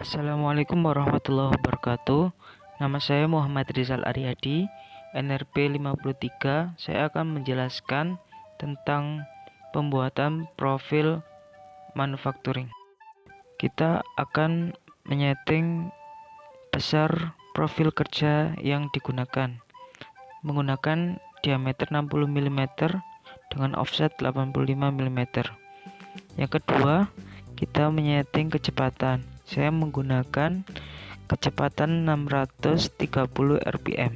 Assalamualaikum warahmatullahi wabarakatuh. Nama saya Muhammad Rizal Aryadi, NRP 53. Saya akan menjelaskan tentang pembuatan profil manufacturing. Kita akan menyeting besar profil kerja yang digunakan menggunakan diameter 60 mm dengan offset 85 mm. Yang kedua, kita menyeting kecepatan. Saya menggunakan kecepatan 630 rpm.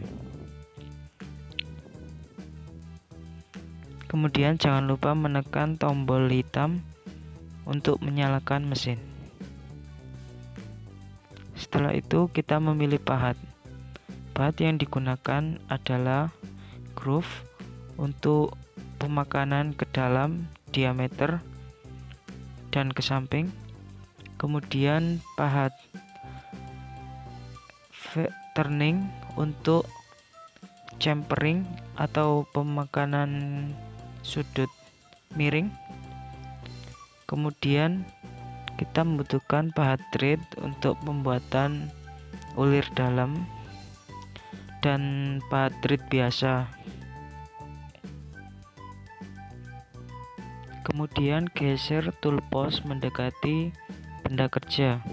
Kemudian jangan lupa menekan tombol hitam untuk menyalakan mesin. Setelah itu kita memilih pahat. Pahat yang digunakan adalah groove untuk pemakanan ke dalam diameter dan ke samping. Kemudian pahat turning untuk chamfering atau pemakanan sudut miring. Kemudian kita membutuhkan pahat thread untuk pembuatan ulir dalam dan pahat thread biasa. Kemudian geser tool post mendekati benda kerja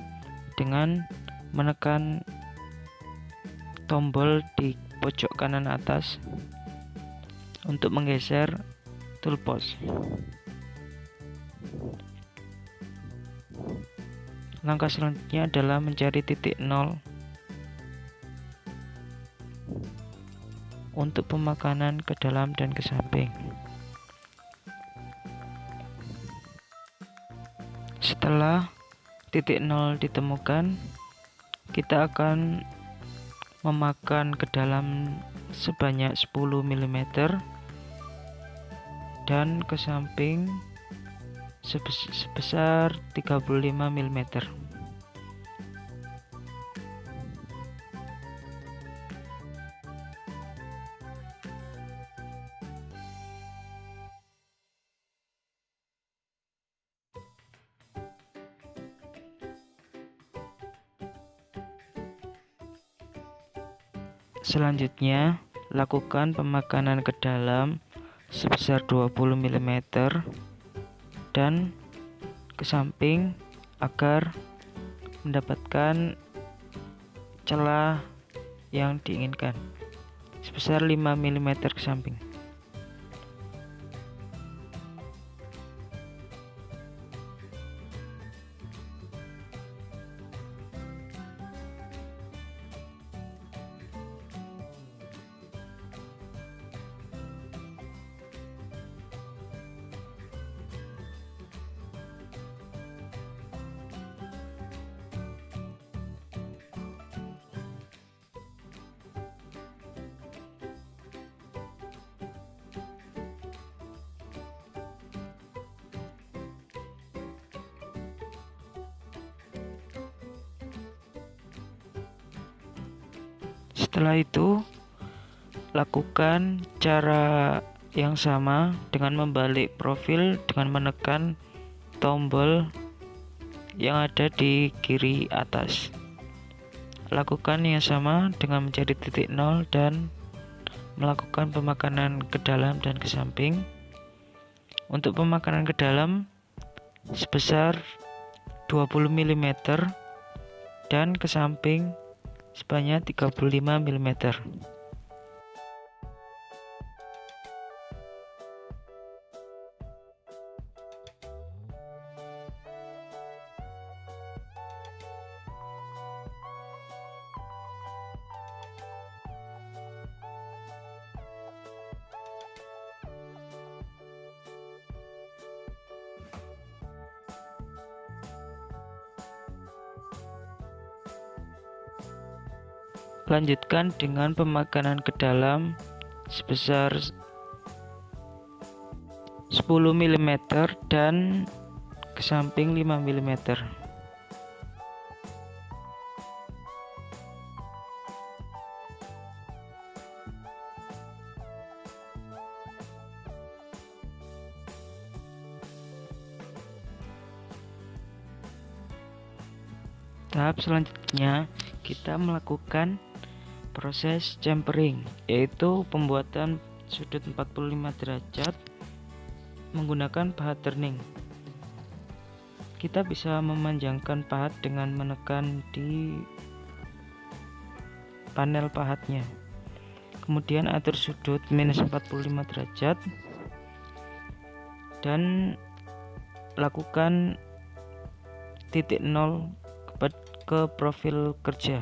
dengan menekan tombol di pojok kanan atas untuk menggeser tool post. Langkah selanjutnya adalah mencari titik 0 untuk pemakanan ke dalam dan ke samping. Setelah titik 0 ditemukan, kita akan memakan ke dalam sebanyak 10 mm dan ke samping sebesar 35 mm. Selanjutnya, lakukan pemakanan ke dalam sebesar 20 mm dan ke samping agar mendapatkan celah yang diinginkan sebesar 5 mm ke samping. Setelah itu, lakukan cara yang sama dengan membalik profil dengan menekan tombol yang ada di kiri atas. Lakukan yang sama dengan mencari titik 0 dan melakukan pemakanan ke dalam dan ke samping. Untuk pemakanan ke dalam sebesar 20 mm dan ke samping sebanyak 35 mm. Lanjutkan dengan pemakanan ke dalam sebesar 10 mm dan ke samping 5 mm. Tahap selanjutnya kita melakukan proses chamfering, yaitu pembuatan sudut 45 derajat menggunakan pahat turning. Kita bisa memanjangkan pahat dengan menekan di panel pahatnya. Kemudian atur sudut minus 45 derajat dan lakukan titik 0 ke profil kerja.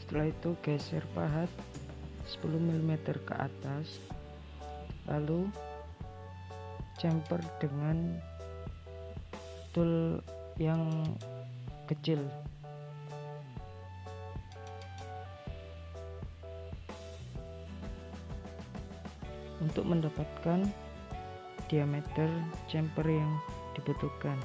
Setelah itu geser pahat 10 mm ke atas, lalu chamfer dengan tool yang kecil. Untuk mendapatkan diameter chamfer yang dibutuhkan.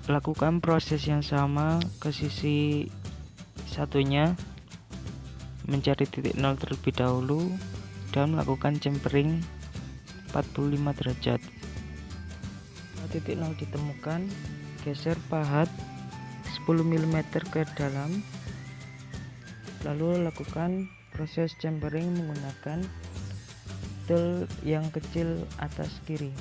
Lakukan proses yang sama ke sisi satunya, mencari titik 0 terlebih dahulu dan melakukan chamfering 45 derajat. Setelah titik 0 ditemukan, geser pahat 10 mm ke dalam, lalu lakukan proses chamfering menggunakan tool yang kecil atas kiri.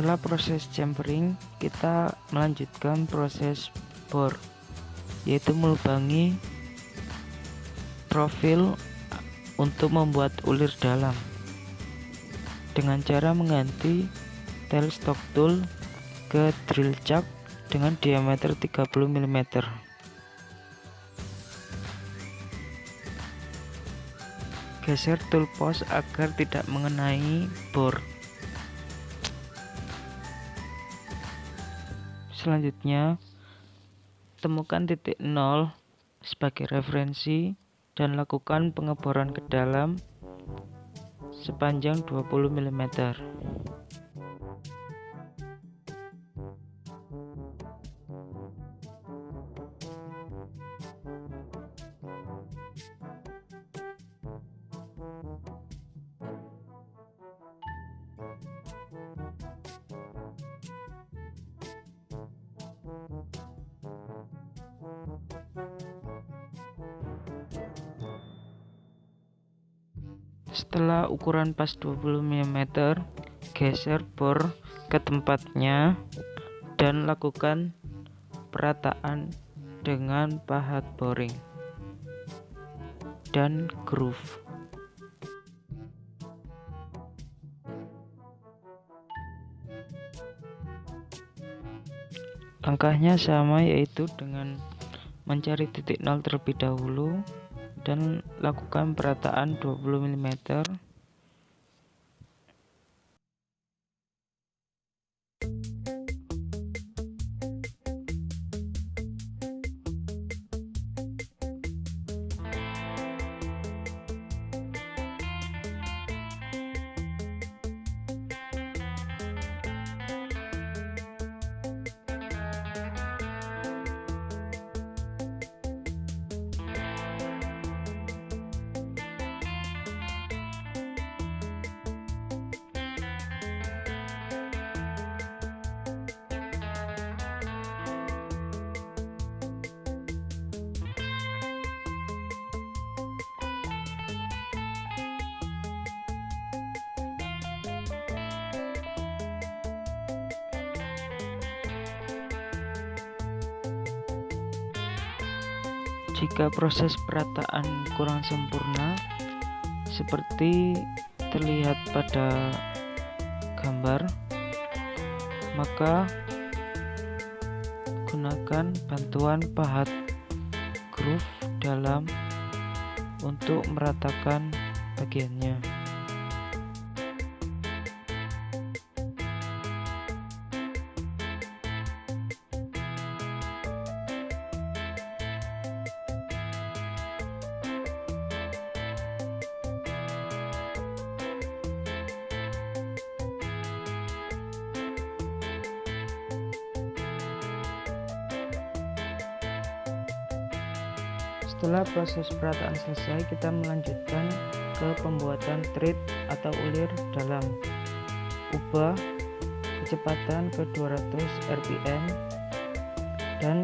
Setelah proses chamfering, kita melanjutkan proses bor, yaitu melubangi profil untuk membuat ulir dalam dengan cara mengganti tailstock tool ke drill chuck dengan diameter 30 mm. Geser tool post agar tidak mengenai bor. Selanjutnya, temukan titik 0 sebagai referensi dan lakukan pengeboran ke dalam sepanjang 20 mm. Setelah ukuran pas 20 mm, geser bor ke tempatnya dan lakukan perataan dengan pahat boring dan groove. Langkahnya sama, yaitu dengan mencari titik 0 terlebih dahulu dan lakukan perataan 20 mm. Jika proses perataan kurang sempurna seperti terlihat pada gambar, maka gunakan bantuan pahat groove dalam untuk meratakan bagiannya. Setelah proses perataan selesai, kita melanjutkan ke pembuatan thread atau ulir dalam. Ubah kecepatan ke 200 rpm dan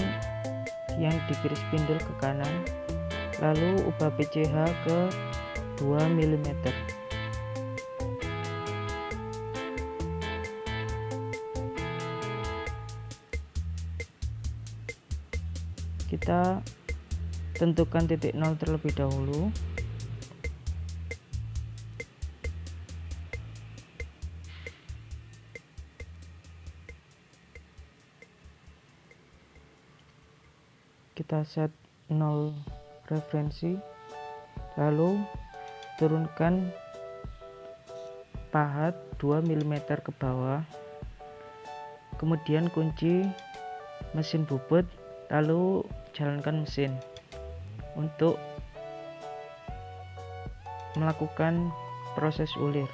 yang di kiri spindle ke kanan, lalu ubah PCH ke 2 mm. Kita tentukan titik 0 terlebih dahulu. Kita set 0 referensi, lalu turunkan pahat 2 mm ke bawah, kemudian kunci mesin bubut, lalu jalankan mesin untuk melakukan proses ulir.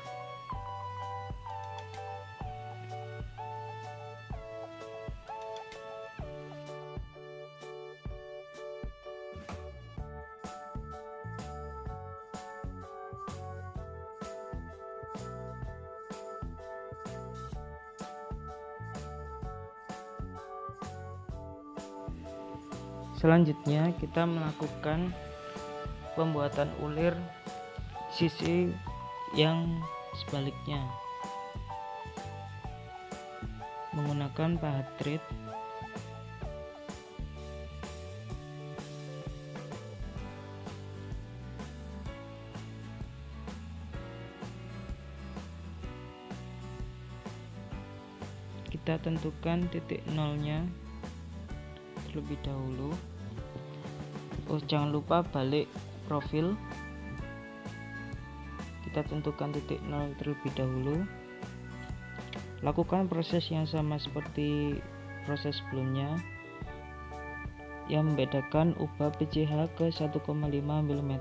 Selanjutnya kita melakukan pembuatan ulir sisi yang sebaliknya menggunakan pahat thread. Kita tentukan titik nolnya terlebih dahulu. Jangan lupa balik profil. Kita tentukan titik 0 terlebih dahulu. Lakukan proses yang sama seperti proses sebelumnya. Yang membedakan, ubah PCH ke 1,5 mm.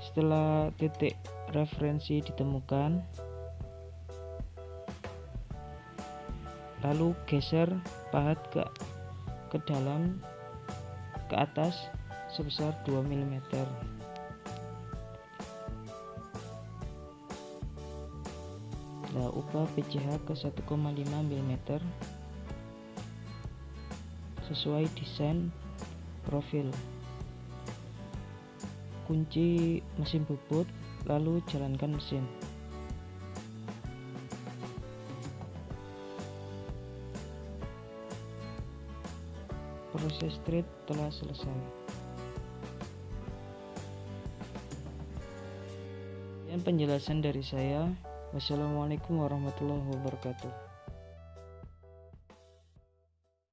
Setelah titik referensi ditemukan, lalu geser pahat ke dalam ke atas sebesar 2 mm. Nah, ubah PCH ke 1,5 mm sesuai desain profil. Kunci mesin bubut, lalu jalankan mesin. Proses thread telah selesai. Dan penjelasan dari saya. Wassalamualaikum warahmatullahi wabarakatuh.